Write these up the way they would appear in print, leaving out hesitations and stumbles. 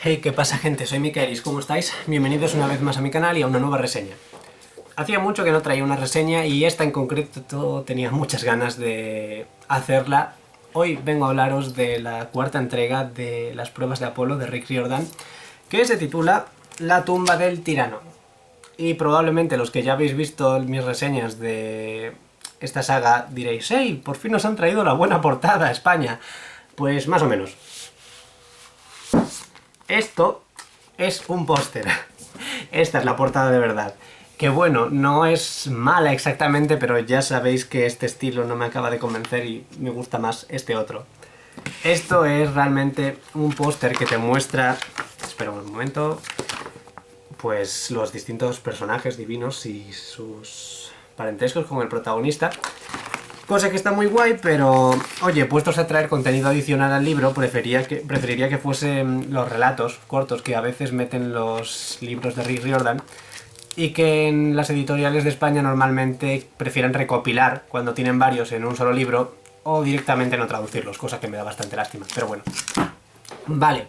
Hey, ¿qué pasa, gente? Soy Michaelis, ¿cómo estáis? Bienvenidos una vez más a mi canal y a una nueva reseña. Hacía mucho que no traía una reseña y esta en concreto tenía muchas ganas de hacerla. Hoy vengo a hablaros de la cuarta entrega de las pruebas de Apolo de Rick Riordan, que se titula La tumba del tirano. Y probablemente los que ya habéis visto mis reseñas de esta saga diréis: ¡Hey! Por fin nos han traído la buena portada a España. Pues más o menos. Esto es un póster. Esta es la portada de verdad. Que bueno, no es mala exactamente, pero ya sabéis que este estilo no me acaba de convencer y me gusta más este otro. Esto es realmente un póster que te muestra... Espera un momento... Pues los distintos personajes divinos y sus parentescos con el protagonista. Cosa que está muy guay, pero oye, puestos a traer contenido adicional al libro, preferiría que fuesen los relatos cortos que a veces meten los libros de Rick Riordan y que en las editoriales de España normalmente prefieren recopilar cuando tienen varios en un solo libro o directamente no traducirlos, cosa que me da bastante lástima, pero bueno. Vale.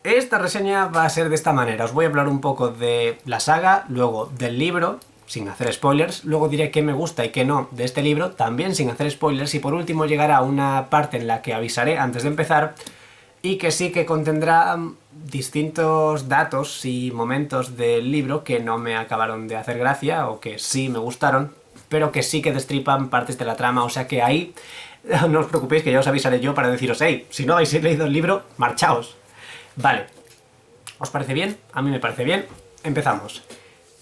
Esta reseña va a ser de esta manera. Os voy a hablar un poco de la saga, luego del libro, sin hacer spoilers, luego diré qué me gusta y qué no de este libro, también sin hacer spoilers, y por último llegará a una parte en la que avisaré antes de empezar y que sí que contendrá distintos datos y momentos del libro que no me acabaron de hacer gracia o que sí me gustaron, pero que sí que destripan partes de la trama, o sea que ahí no os preocupéis, que ya os avisaré yo para deciros: hey, si no habéis leído el libro, marchaos. Vale, ¿os parece bien? A mí me parece bien. Empezamos.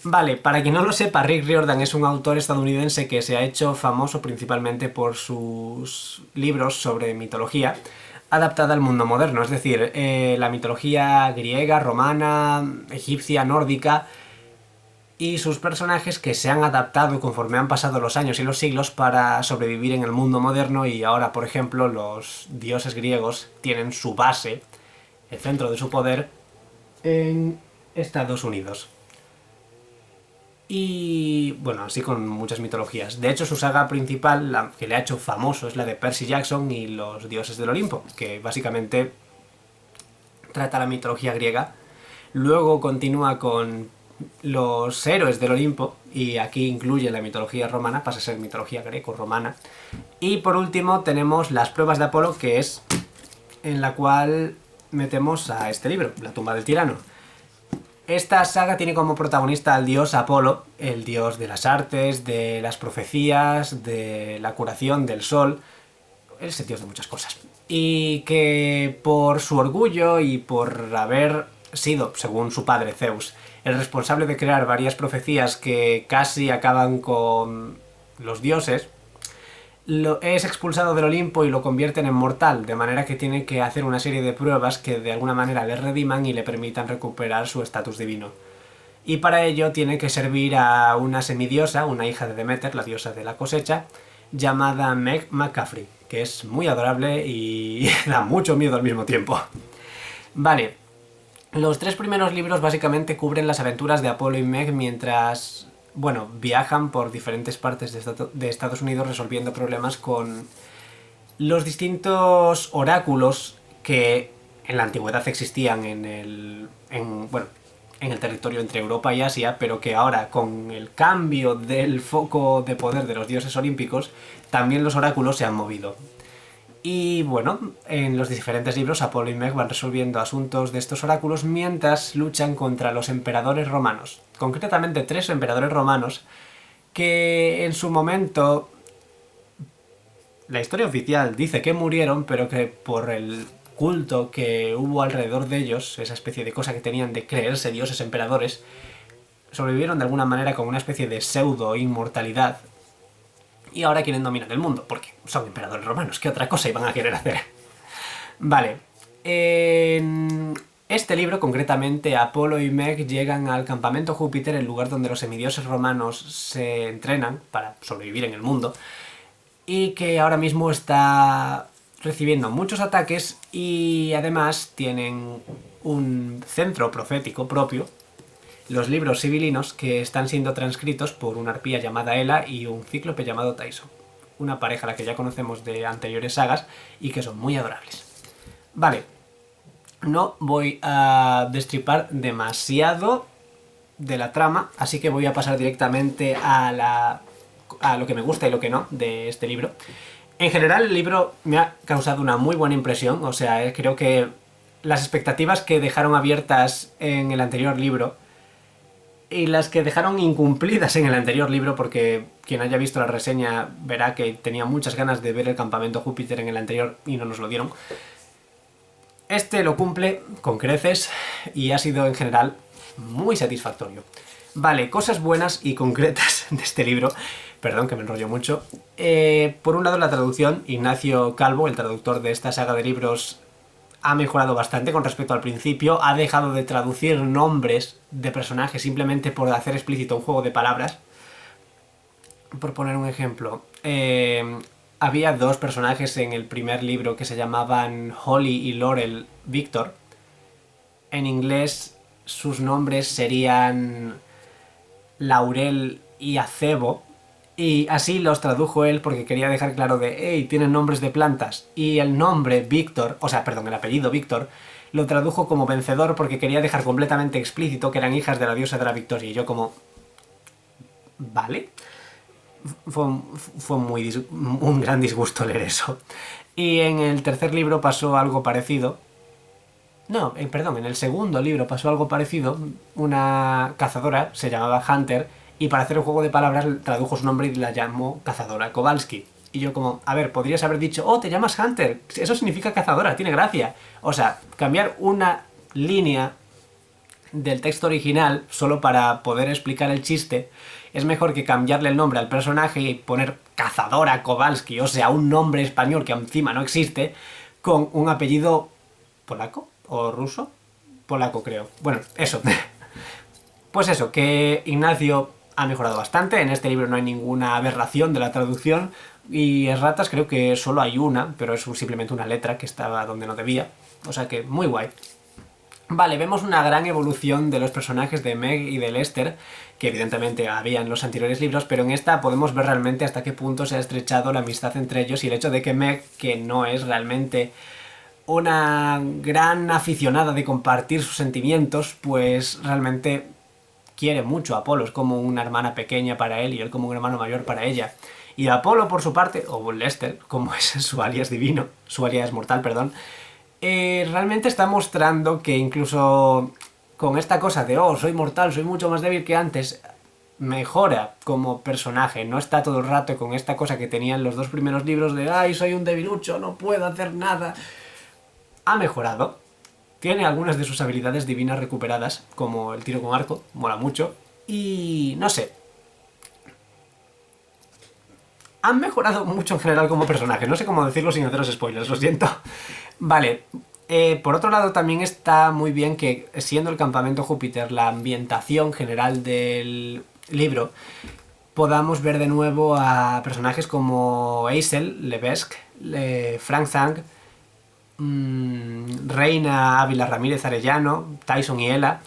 Vale, para quien no lo sepa, Rick Riordan es un autor estadounidense que se ha hecho famoso principalmente por sus libros sobre mitología adaptada al mundo moderno, es decir, la mitología griega, romana, egipcia, nórdica, y sus personajes que se han adaptado conforme han pasado los años y los siglos para sobrevivir en el mundo moderno. Y ahora, por ejemplo, los dioses griegos tienen su base, el centro de su poder, en Estados Unidos. Y bueno, así con muchas mitologías. De hecho, su saga principal, la que le ha hecho famoso, es la de Percy Jackson y los dioses del Olimpo, que básicamente trata la mitología griega. Luego continúa con los héroes del Olimpo, y aquí incluye la mitología romana, pasa a ser mitología greco-romana. Y por último tenemos las pruebas de Apolo, que es en la cual metemos a este libro, La tumba del tirano. Esta saga tiene como protagonista al dios Apolo, el dios de las artes, de las profecías, de la curación, del sol. Es el dios de muchas cosas. Y que por su orgullo y por haber sido, según su padre Zeus, el responsable de crear varias profecías que casi acaban con los dioses, es expulsado del Olimpo y lo convierten en mortal, de manera que tiene que hacer una serie de pruebas que de alguna manera le rediman y le permitan recuperar su estatus divino. Y para ello tiene que servir a una semidiosa, una hija de Demeter, la diosa de la cosecha, llamada Meg McCaffrey, que es muy adorable y da mucho miedo al mismo tiempo. Vale, los tres primeros libros básicamente cubren las aventuras de Apolo y Meg mientras, bueno, viajan por diferentes partes de Estados Unidos resolviendo problemas con los distintos oráculos que en la antigüedad existían en el territorio entre Europa y Asia, pero que ahora, con el cambio del foco de poder de los dioses olímpicos, también los oráculos se han movido. Y bueno, en los diferentes libros Apolo y Meg van resolviendo asuntos de estos oráculos mientras luchan contra los emperadores romanos. Concretamente 3 emperadores romanos que en su momento la historia oficial dice que murieron, pero que por el culto que hubo alrededor de ellos, esa especie de cosa que tenían de creerse dioses emperadores, sobrevivieron de alguna manera con una especie de pseudo inmortalidad y ahora quieren dominar el mundo, porque son emperadores romanos, ¿qué otra cosa iban a querer hacer? Vale, en este libro concretamente Apolo y Meg llegan al campamento Júpiter, el lugar donde los semidioses romanos se entrenan para sobrevivir en el mundo, y que ahora mismo está recibiendo muchos ataques y además tienen un centro profético propio, los libros sibilinos, que están siendo transcritos por una arpía llamada Hela y un cíclope llamado Tyson, una pareja a la que ya conocemos de anteriores sagas y que son muy adorables. Vale, no voy a destripar demasiado de la trama, así que voy a pasar directamente a lo que me gusta y lo que no de este libro. En general el libro me ha causado una muy buena impresión, o sea, creo que las expectativas que dejaron abiertas en el anterior libro y las que dejaron incumplidas en el anterior libro, porque quien haya visto la reseña verá que tenía muchas ganas de ver el campamento Júpiter en el anterior y no nos lo dieron. Este lo cumple con creces y ha sido en general muy satisfactorio. Vale, cosas buenas y concretas de este libro. Perdón que me enrollo mucho. Por un lado la traducción. Ignacio Calvo, el traductor de esta saga de libros, ha mejorado bastante con respecto al principio. Ha dejado de traducir nombres de personajes simplemente por hacer explícito un juego de palabras. Por poner un ejemplo, había dos personajes en el primer libro que se llamaban Holly y Laurel Victor. En inglés sus nombres serían Laurel y Acebo, y así los tradujo él porque quería dejar claro de, hey, tienen nombres de plantas. Y el nombre Víctor, o sea, perdón, el apellido Víctor, lo tradujo como vencedor porque quería dejar completamente explícito que eran hijas de la diosa de la victoria. Y yo como, ¿vale? Fue un gran disgusto leer eso. Y en el tercer libro pasó algo parecido. No, perdón, en el segundo libro pasó algo parecido. Una cazadora se llamaba Hunter y para hacer el juego de palabras tradujo su nombre y la llamó cazadora Kowalski. Y yo como, a ver, podrías haber dicho, oh, te llamas Hunter, eso significa cazadora, tiene gracia. O sea, cambiar una línea del texto original solo para poder explicar el chiste es mejor que cambiarle el nombre al personaje y poner cazadora Kowalski, o sea, un nombre español que encima no existe, con un apellido polaco o ruso. Polaco creo. Bueno, eso. Pues eso, que Ignacio ha mejorado bastante. En este libro no hay ninguna aberración de la traducción. Y erratas creo que solo hay una, pero es simplemente una letra que estaba donde no debía. O sea que muy guay. Vale, vemos una gran evolución de los personajes de Meg y de Lester, que evidentemente había en los anteriores libros, pero en esta podemos ver realmente hasta qué punto se ha estrechado la amistad entre ellos y el hecho de que Meg, que no es realmente una gran aficionada de compartir sus sentimientos, pues realmente quiere mucho a Apolo, es como una hermana pequeña para él y él como un hermano mayor para ella. Y Apolo, por su parte, o Lester, como es su alias divino, su alias mortal, perdón, realmente está mostrando que incluso con esta cosa de, oh, soy mortal, soy mucho más débil que antes, mejora como personaje, no está todo el rato con esta cosa que tenían los dos primeros libros de, ay, soy un debilucho, no puedo hacer nada. Ha mejorado, tiene algunas de sus habilidades divinas recuperadas, como el tiro con arco, mola mucho, y no sé. Han mejorado mucho en general como personaje, no sé cómo decirlo sin haceros spoilers, lo siento. Vale, por otro lado también está muy bien que, siendo el campamento Júpiter la ambientación general del libro, podamos ver de nuevo a personajes como Aisel, Levesque, Frank Zang, Reina Ávila Ramírez Arellano, Tyson y Ella.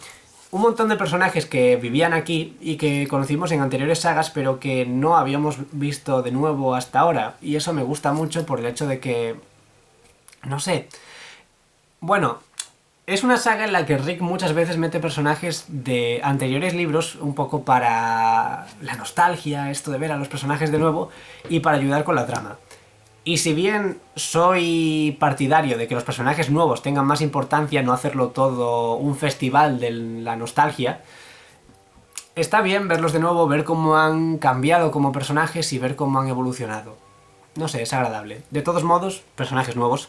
Un montón de personajes que vivían aquí y que conocimos en anteriores sagas, pero que no habíamos visto de nuevo hasta ahora. Y eso me gusta mucho por el hecho de que, no sé, bueno, es una saga en la que Rick muchas veces mete personajes de anteriores libros un poco para la nostalgia, esto de ver a los personajes de nuevo y para ayudar con la trama. Y si bien soy partidario de que los personajes nuevos tengan más importancia, no hacerlo todo un festival de la nostalgia, está bien verlos de nuevo, ver cómo han cambiado como personajes y ver cómo han evolucionado. No sé, es agradable. De todos modos, personajes nuevos.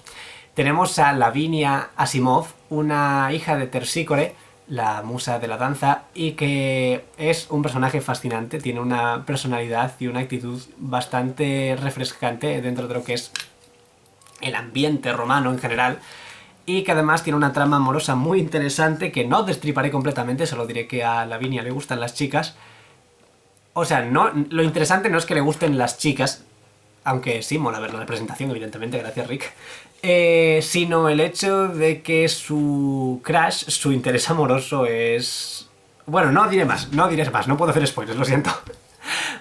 Tenemos a Lavinia Asimov, una hija de Terpsícore, la musa de la danza, y que es un personaje fascinante, tiene una personalidad y una actitud bastante refrescante dentro de lo que es el ambiente romano en general, y que además tiene una trama amorosa muy interesante que no destriparé completamente, solo diré que a Lavinia le gustan las chicas. O sea, no, lo interesante no es que le gusten las chicas, aunque sí mola ver la representación, evidentemente, gracias Rick, sino el hecho de que su crush, su interés amoroso es... Bueno, no diré más, no puedo hacer spoilers, lo siento.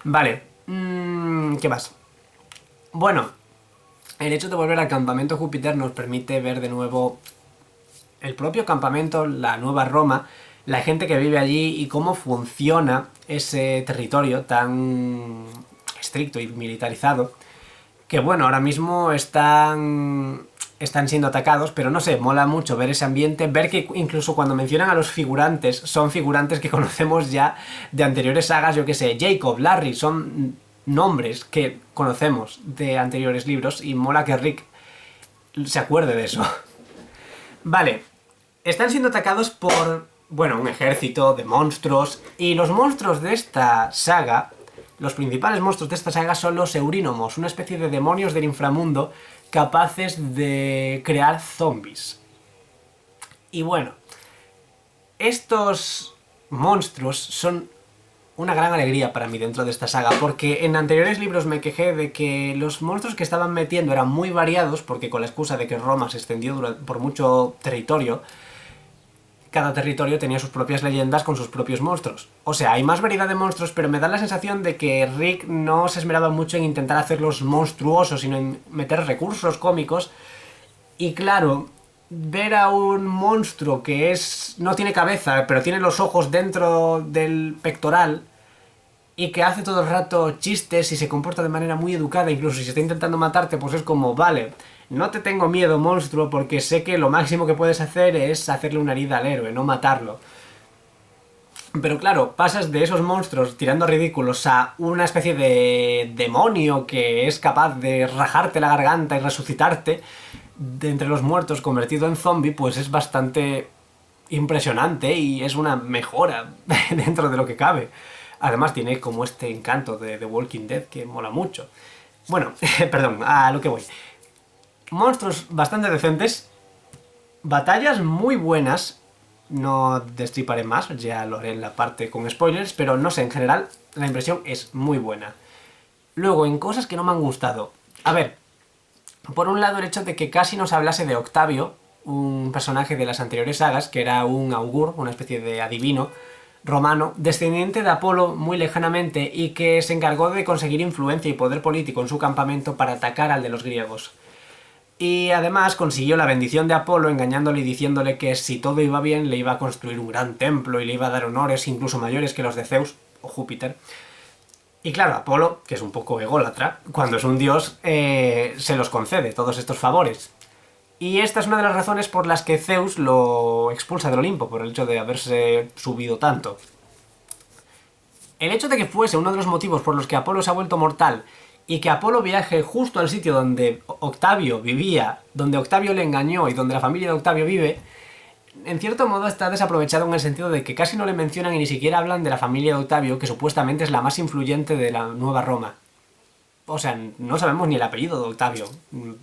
Vale, ¿qué más? Bueno, el hecho de volver al campamento Júpiter nos permite ver de nuevo el propio campamento, la Nueva Roma, la gente que vive allí y cómo funciona ese territorio tan estricto y militarizado, que bueno, ahora mismo están siendo atacados, pero no sé, mola mucho ver ese ambiente, ver que incluso cuando mencionan a los figurantes, son figurantes que conocemos ya de anteriores sagas, yo que sé, Jacob, Larry, son nombres que conocemos de anteriores libros y mola que Rick se acuerde de eso. Vale, están siendo atacados por, bueno, un ejército de monstruos, y los monstruos de esta saga, los principales monstruos de esta saga son los Eurínomos, una especie de demonios del inframundo capaces de crear zombies. Y bueno, estos monstruos son una gran alegría para mí dentro de esta saga, porque en anteriores libros me quejé de que los monstruos que estaban metiendo eran muy variados, porque con la excusa de que Roma se extendió por mucho territorio, cada territorio tenía sus propias leyendas con sus propios monstruos. O sea, hay más variedad de monstruos, pero me da la sensación de que Rick no se esmeraba mucho en intentar hacerlos monstruosos, sino en meter recursos cómicos. Y claro, ver a un monstruo que no tiene cabeza, pero tiene los ojos dentro del pectoral, y que hace todo el rato chistes y se comporta de manera muy educada, incluso si se está intentando matarte, pues es como, vale, no te tengo miedo, monstruo, porque sé que lo máximo que puedes hacer es hacerle una herida al héroe, no matarlo. Pero claro, pasas de esos monstruos tirando ridículos a una especie de demonio que es capaz de rajarte la garganta y resucitarte de entre los muertos convertido en zombie, pues es bastante impresionante y es una mejora dentro de lo que cabe. Además tiene como este encanto de The Walking Dead que mola mucho. Bueno, perdón, a lo que voy. Monstruos bastante decentes, batallas muy buenas, no destriparé más, ya lo haré en la parte con spoilers, pero no sé, en general la impresión es muy buena. Luego, en cosas que no me han gustado. A ver, por un lado el hecho de que casi nos hablase de Octavio, un personaje de las anteriores sagas, que era un augur, una especie de adivino romano, descendiente de Apolo muy lejanamente y que se encargó de conseguir influencia y poder político en su campamento para atacar al de los griegos. Y además consiguió la bendición de Apolo engañándole y diciéndole que si todo iba bien le iba a construir un gran templo y le iba a dar honores incluso mayores que los de Zeus o Júpiter. Y claro, Apolo, que es un poco ególatra, cuando es un dios, se los concede todos estos favores. Y esta es una de las razones por las que Zeus lo expulsa del Olimpo, por el hecho de haberse subido tanto. El hecho de que fuese uno de los motivos por los que Apolo se ha vuelto mortal y que Apolo viaje justo al sitio donde Octavio vivía, donde Octavio le engañó y donde la familia de Octavio vive, en cierto modo está desaprovechado en el sentido de que casi no le mencionan y ni siquiera hablan de la familia de Octavio, que supuestamente es la más influyente de la Nueva Roma. O sea, no sabemos ni el apellido de Octavio.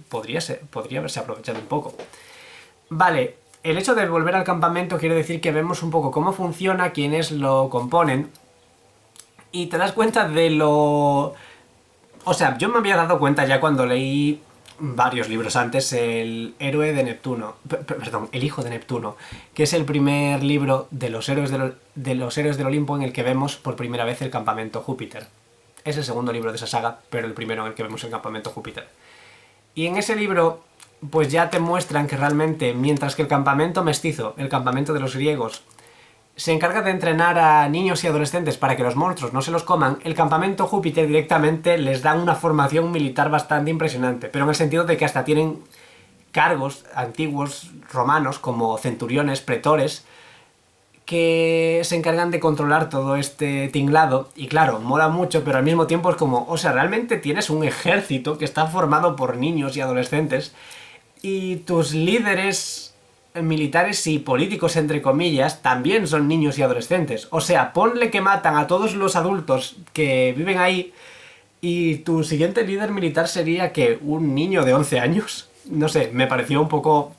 Podría haberse aprovechado un poco. Vale, el hecho de volver al campamento quiere decir que vemos un poco cómo funciona, quiénes lo componen, y te das cuenta de lo... O sea, yo me había dado cuenta ya cuando leí varios libros antes el héroe de Neptuno, perdón, el hijo de Neptuno, que es el primer libro de los héroes del Olimpo en el que vemos por primera vez el campamento Júpiter. Es el segundo libro de esa saga, pero el primero en el que vemos el campamento Júpiter. Y en ese libro, pues ya te muestran que realmente, mientras que el campamento mestizo, el campamento de los griegos, se encarga de entrenar a niños y adolescentes para que los monstruos no se los coman, el campamento Júpiter directamente les da una formación militar bastante impresionante, pero en el sentido de que hasta tienen cargos antiguos romanos como centuriones, pretores, que se encargan de controlar todo este tinglado. Y claro, mola mucho, pero al mismo tiempo es como, o sea, realmente tienes un ejército que está formado por niños y adolescentes y tus líderes militares y políticos, entre comillas, también son niños y adolescentes. O sea, ponle que matan a todos los adultos que viven ahí y tu siguiente líder militar sería que un niño de 11 años. No sé, me pareció un poco...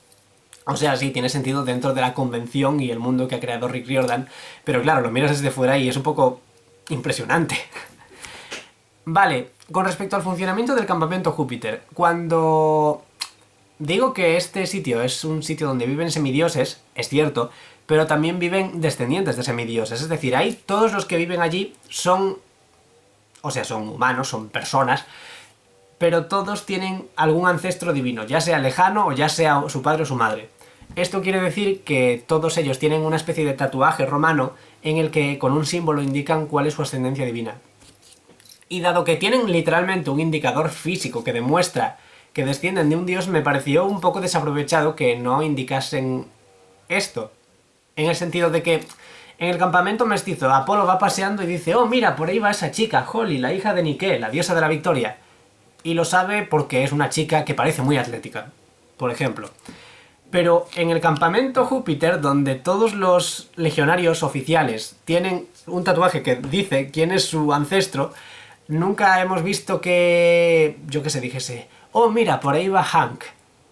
O sea, sí, tiene sentido dentro de la convención y el mundo que ha creado Rick Riordan, pero claro, lo miras desde fuera y es un poco impresionante. Vale, con respecto al funcionamiento del campamento Júpiter, cuando digo que este sitio es un sitio donde viven semidioses, es cierto, pero también viven descendientes de semidioses, es decir, ahí todos los que viven allí son... O sea, son humanos, son personas, pero todos tienen algún ancestro divino, ya sea lejano o ya sea su padre o su madre. Esto quiere decir que todos ellos tienen una especie de tatuaje romano en el que con un símbolo indican cuál es su ascendencia divina. Y dado que tienen literalmente un indicador físico que demuestra que descienden de un dios, me pareció un poco desaprovechado que no indicasen esto. En el sentido de que en el campamento mestizo Apolo va paseando y dice: oh, mira, por ahí va esa chica, Holly, la hija de Nike, la diosa de la victoria. Y lo sabe porque es una chica que parece muy atlética, por ejemplo. Pero en el campamento Júpiter, donde todos los legionarios oficiales tienen un tatuaje que dice quién es su ancestro, nunca hemos visto que, yo qué sé, dijese: oh, mira, por ahí va Hank.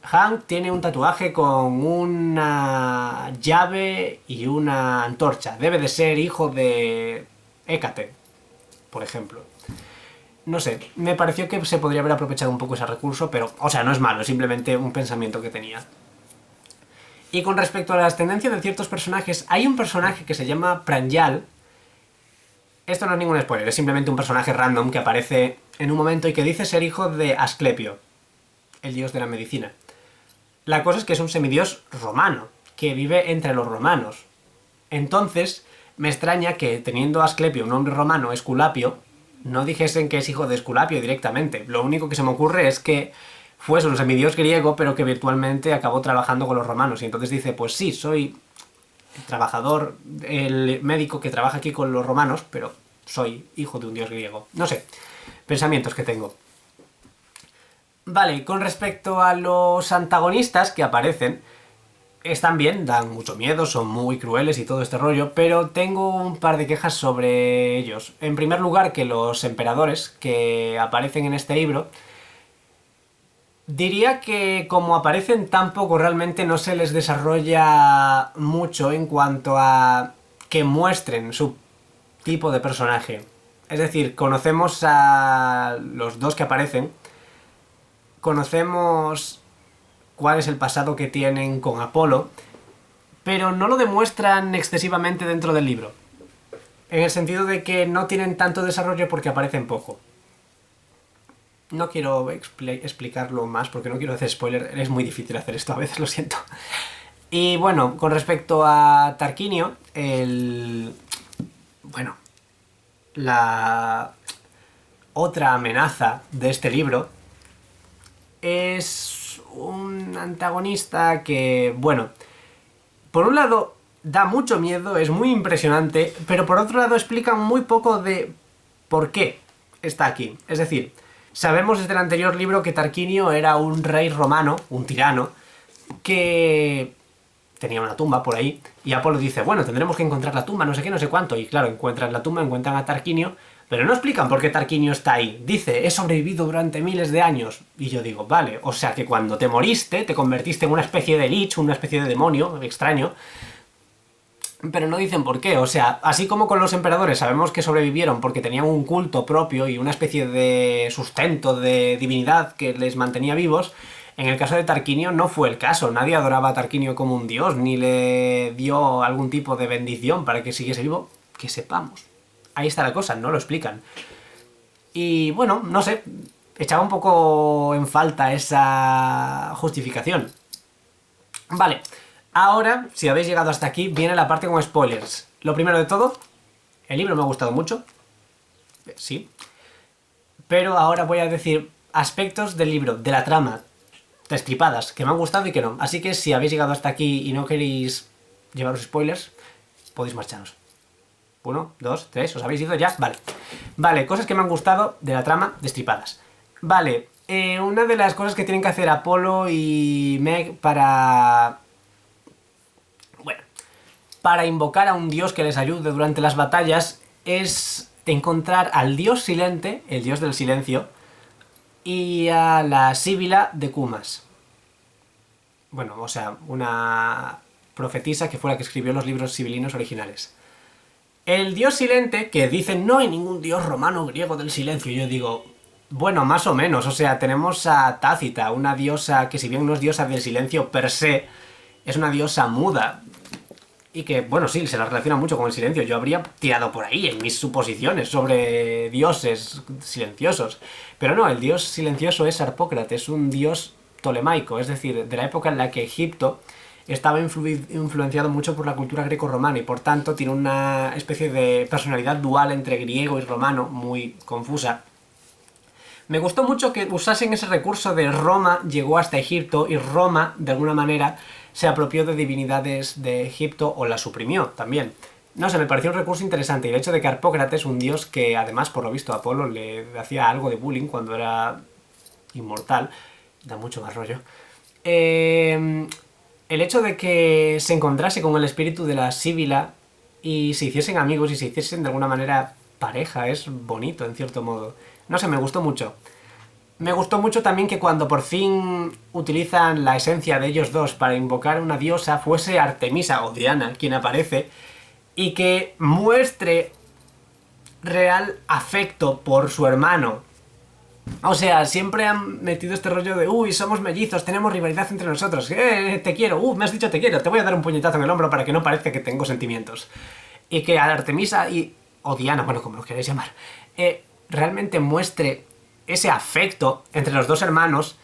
Hank tiene un tatuaje con una llave y una antorcha. Debe de ser hijo de Hécate, por ejemplo. No sé, me pareció que se podría haber aprovechado un poco ese recurso, pero, o sea, no es malo, es simplemente un pensamiento que tenía. Y con respecto a la ascendencia de ciertos personajes, hay un personaje que se llama Pranjal. Esto no es ningún spoiler, es simplemente un personaje random que aparece en un momento y que dice ser hijo de Asclepio, el dios de la medicina. La cosa es que es un semidios romano, que vive entre los romanos. Entonces, me extraña que teniendo Asclepio un nombre romano, Esculapio, no dijesen que es hijo de Esculapio directamente. Lo único que se me ocurre es que fuese un semidios griego, pero que virtualmente acabó trabajando con los romanos. Y entonces dice: pues sí, soy el trabajador, el médico que trabaja aquí con los romanos, pero soy hijo de un dios griego. No sé, pensamientos que tengo. Vale, con respecto a los antagonistas que aparecen, están bien, dan mucho miedo, son muy crueles y todo este rollo, pero tengo un par de quejas sobre ellos. En primer lugar, que los emperadores que aparecen en este libro, diría que como aparecen tan poco, realmente no se les desarrolla mucho en cuanto a que muestren su tipo de personaje. Es decir, conocemos a los dos que aparecen, conocemos cuál es el pasado que tienen con Apolo, pero no lo demuestran excesivamente dentro del libro. En el sentido de que no tienen tanto desarrollo porque aparecen poco. No quiero explicarlo más porque no quiero hacer spoiler, es muy difícil hacer esto a veces, lo siento. Y bueno, con respecto a Tarquinio, bueno, la otra amenaza de este libro es un antagonista que, bueno, por un lado da mucho miedo, es muy impresionante, pero por otro lado explican muy poco de por qué está aquí. Es decir, sabemos desde el anterior libro que Tarquinio era un rey romano, un tirano, que tenía una tumba por ahí, y Apolo dice: bueno, tendremos que encontrar la tumba, no sé qué, no sé cuánto, y claro, encuentran la tumba, encuentran a Tarquinio, pero no explican por qué Tarquinio está ahí. Dice: he sobrevivido durante miles de años. Y yo digo: vale, o sea que cuando te moriste, te convertiste en una especie de lich, una especie de demonio extraño, pero no dicen por qué. O sea, así como con los emperadores sabemos que sobrevivieron porque tenían un culto propio y una especie de sustento de divinidad que les mantenía vivos, en el caso de Tarquinio no fue el caso. Nadie adoraba a Tarquinio como un dios, ni le dio algún tipo de bendición para que siguiese vivo, que sepamos. Ahí está la cosa, no lo explican. Y bueno, no sé, echaba un poco en falta esa justificación. Vale, ahora, si habéis llegado hasta aquí, viene la parte con spoilers. Lo primero de todo, el libro me ha gustado mucho. Sí. Pero ahora voy a decir aspectos del libro, de la trama, destripadas, que me han gustado y que no. Así que si habéis llegado hasta aquí y no queréis llevaros spoilers, podéis marcharos. 1, 2, 3, ¿os habéis ido ya? Vale. Vale, cosas que me han gustado de la trama, destripadas. Vale, una de las cosas que tienen que hacer Apolo y Meg para... bueno, para invocar a un dios que les ayude durante las batallas es encontrar al dios Silente, el dios del silencio, y a la Síbila de Cumas. Bueno, o sea, una profetisa que fue la que escribió los libros sibilinos originales. El dios Silente, que dicen no hay ningún dios romano griego del silencio, yo digo, bueno, más o menos, o sea, tenemos a Tácita, una diosa que si bien no es diosa del silencio per se, es una diosa muda, y que, bueno, sí, se la relaciona mucho con el silencio. Yo habría tirado por ahí en mis suposiciones sobre dioses silenciosos, pero no, el dios silencioso es Harpócrates, un dios tolemaico, es decir, de la época en la que Egipto estaba influenciado mucho por la cultura greco-romana y por tanto tiene una especie de personalidad dual entre griego y romano muy confusa. Me gustó mucho que usasen ese recurso de Roma llegó hasta Egipto y Roma, de alguna manera, se apropió de divinidades de Egipto o la suprimió también. No sé, me pareció un recurso interesante y el hecho de que Harpócrates, un dios que además, por lo visto, Apolo le hacía algo de bullying cuando era inmortal, da mucho más rollo. El hecho de que se encontrase con el espíritu de la Síbila y se hiciesen amigos y se hiciesen de alguna manera pareja es bonito en cierto modo. No sé, me gustó mucho. Me gustó mucho también que cuando por fin utilizan la esencia de ellos dos para invocar a una diosa fuese Artemisa o Diana quien aparece y que muestre real afecto por su hermano. O sea, siempre han metido este rollo de uy, somos mellizos, tenemos rivalidad entre nosotros, te quiero, me has dicho te quiero, te voy a dar un puñetazo en el hombro para que no parezca que tengo sentimientos. Y que Artemisa o Diana, bueno, como lo queréis llamar, realmente muestre ese afecto entre los dos hermanos,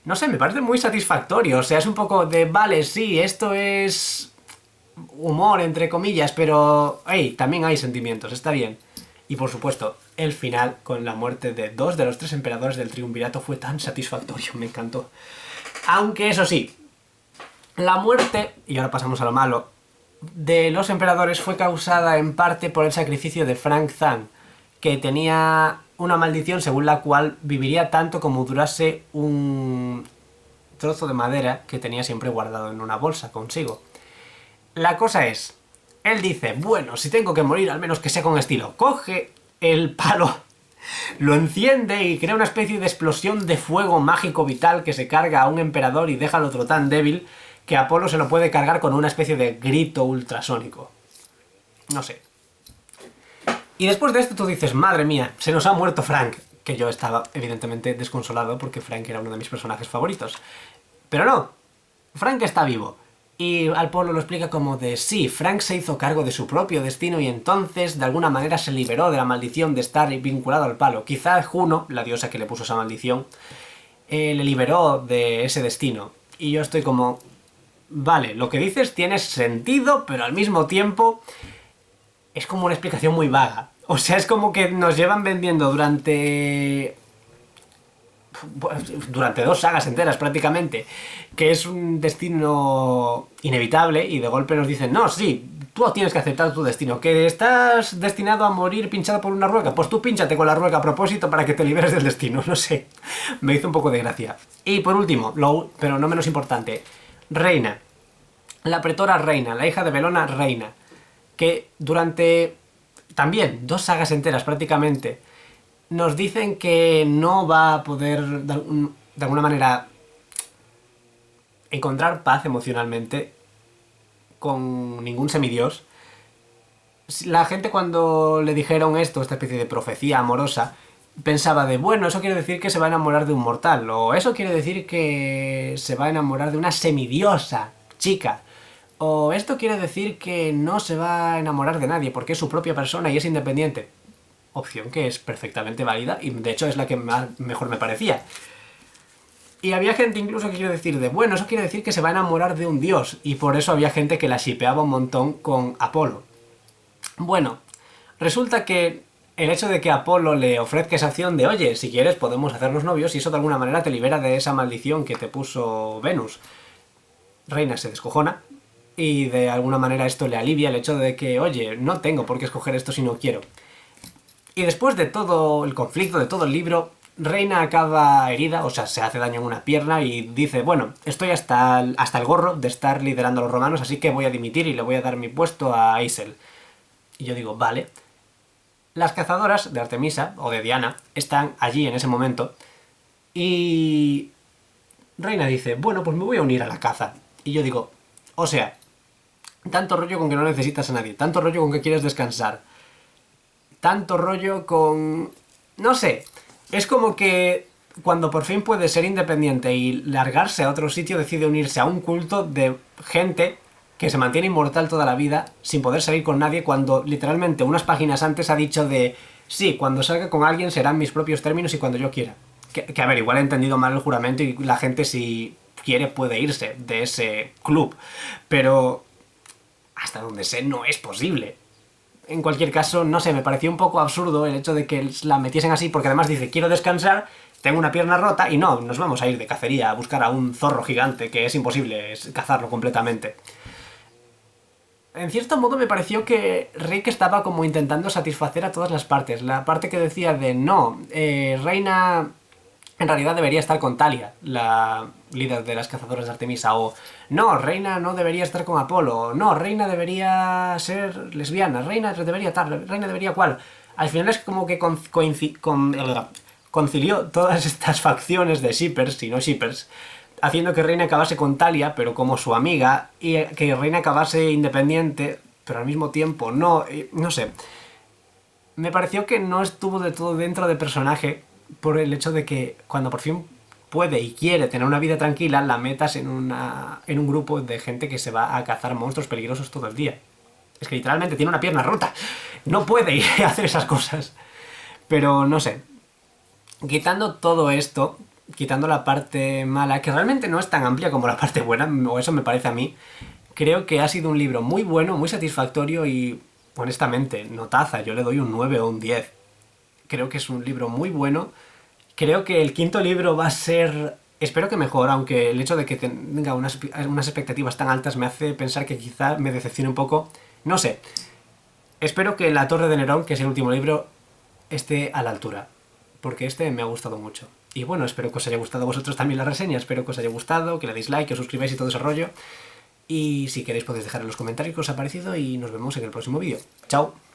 no sé, me parece muy satisfactorio. O sea, es un poco de, vale, sí, esto es humor, entre comillas, pero, hey, también hay sentimientos, está bien. Y por supuesto, el final con la muerte de 2 de los 3 emperadores del triunvirato fue tan satisfactorio, me encantó. Aunque eso sí, la muerte, y ahora pasamos a lo malo, de los emperadores fue causada en parte por el sacrificio de Frank Zan, que tenía una maldición según la cual viviría tanto como durase un trozo de madera que tenía siempre guardado en una bolsa consigo. La cosa es, él dice, bueno, si tengo que morir, al menos que sea con estilo. Coge el palo, lo enciende y crea una especie de explosión de fuego mágico vital que se carga a un emperador y deja al otro tan débil que Apolo se lo puede cargar con una especie de grito ultrasónico. No sé. Y después de esto tú dices, madre mía, se nos ha muerto Frank. Que yo estaba evidentemente desconsolado porque Frank era uno de mis personajes favoritos. Pero no, Frank está vivo. Y Apolo lo explica como de, sí, Frank se hizo cargo de su propio destino y entonces de alguna manera se liberó de la maldición de estar vinculado al palo. Quizá Juno, la diosa que le puso esa maldición, le liberó de ese destino. Y yo estoy como, vale, lo que dices tiene sentido, pero al mismo tiempo es como una explicación muy vaga. O sea, es como que nos llevan vendiendo durante 2 sagas enteras prácticamente, que es un destino inevitable y de golpe nos dicen, no, sí, tú tienes que aceptar tu destino, que estás destinado a morir pinchado por una rueca, pues tú pínchate con la rueca a propósito para que te liberes del destino, no sé, me hizo un poco de gracia. Y por último, pero no menos importante, Reina, la pretora Reina, la hija de Belona Reina, que durante también 2 sagas enteras prácticamente nos dicen que no va a poder de alguna manera encontrar paz emocionalmente con ningún semidios. La gente cuando le dijeron esto, esta especie de profecía amorosa, pensaba de, bueno, eso quiere decir que se va a enamorar de un mortal, o eso quiere decir que se va a enamorar de una semidiosa chica, o esto quiere decir que no se va a enamorar de nadie porque es su propia persona y es independiente. Opción que es perfectamente válida y de hecho es la que mejor me parecía. Y había gente incluso que quiere decir de, bueno, eso quiere decir que se va a enamorar de un dios, y por eso había gente que la shipeaba un montón con Apolo. Bueno, resulta que el hecho de que Apolo le ofrezca esa opción de, oye, si quieres podemos hacernos novios, y eso de alguna manera te libera de esa maldición que te puso Venus. Reina se descojona, y de alguna manera esto le alivia el hecho de que, oye, no tengo por qué escoger esto si no quiero. Y después de todo el conflicto, de todo el libro, Reina acaba herida, o sea, se hace daño en una pierna y dice, bueno, estoy hasta el gorro de estar liderando a los romanos, así que voy a dimitir y le voy a dar mi puesto a Isel. Y yo digo, vale. Las cazadoras de Artemisa, o de Diana, están allí en ese momento, y Reina dice, bueno, pues me voy a unir a la caza. Y yo digo, o sea, tanto rollo con que no necesitas a nadie, tanto rollo con que quieres descansar, tanto rollo con... no sé, es como que cuando por fin puede ser independiente y largarse a otro sitio, decide unirse a un culto de gente que se mantiene inmortal toda la vida sin poder salir con nadie, cuando literalmente unas páginas antes ha dicho de sí, cuando salga con alguien serán mis propios términos y cuando yo quiera. Que a ver, igual he entendido mal el juramento y la gente si quiere puede irse de ese club, pero hasta donde sé no es posible. En cualquier caso, no sé, me pareció un poco absurdo el hecho de que la metiesen así, porque además dice, quiero descansar, tengo una pierna rota, y no, nos vamos a ir de cacería a buscar a un zorro gigante, que es imposible cazarlo completamente. En cierto modo me pareció que Rick estaba como intentando satisfacer a todas las partes. La parte que decía de no, Reina en realidad debería estar con Talia, la líder de las cazadoras de Artemisa, o no, Reina no debería estar con Apolo, no, Reina debería ser lesbiana, Reina debería tal, Reina debería cual. Al final es como que concilió todas estas facciones de shippers y no shippers, haciendo que Reina acabase con Talia, pero como su amiga, y que Reina acabase independiente, pero al mismo tiempo no, no sé. Me pareció que no estuvo de todo dentro de personaje por el hecho de que cuando por fin puede y quiere tener una vida tranquila, la metas en un grupo de gente que se va a cazar monstruos peligrosos todo el día. Es que literalmente tiene una pierna rota. No puede ir a hacer esas cosas. Pero no sé. Quitando todo esto, quitando la parte mala, que realmente no es tan amplia como la parte buena, o eso me parece a mí, creo que ha sido un libro muy bueno, muy satisfactorio y, honestamente, notaza, yo le doy un 9 o un 10. Creo que es un libro muy bueno. Creo que el quinto libro va a ser... Espero que mejor, aunque el hecho de que tenga unas expectativas tan altas me hace pensar que quizá me decepcione un poco. No sé. Espero que La Torre de Nerón, que es el último libro, esté a la altura. Porque este me ha gustado mucho. Y bueno, espero que os haya gustado a vosotros también la reseña. Espero que os haya gustado, que le deis like, que os suscribáis y todo ese rollo. Y si queréis podéis dejar en los comentarios qué os ha parecido y nos vemos en el próximo vídeo. ¡Chao!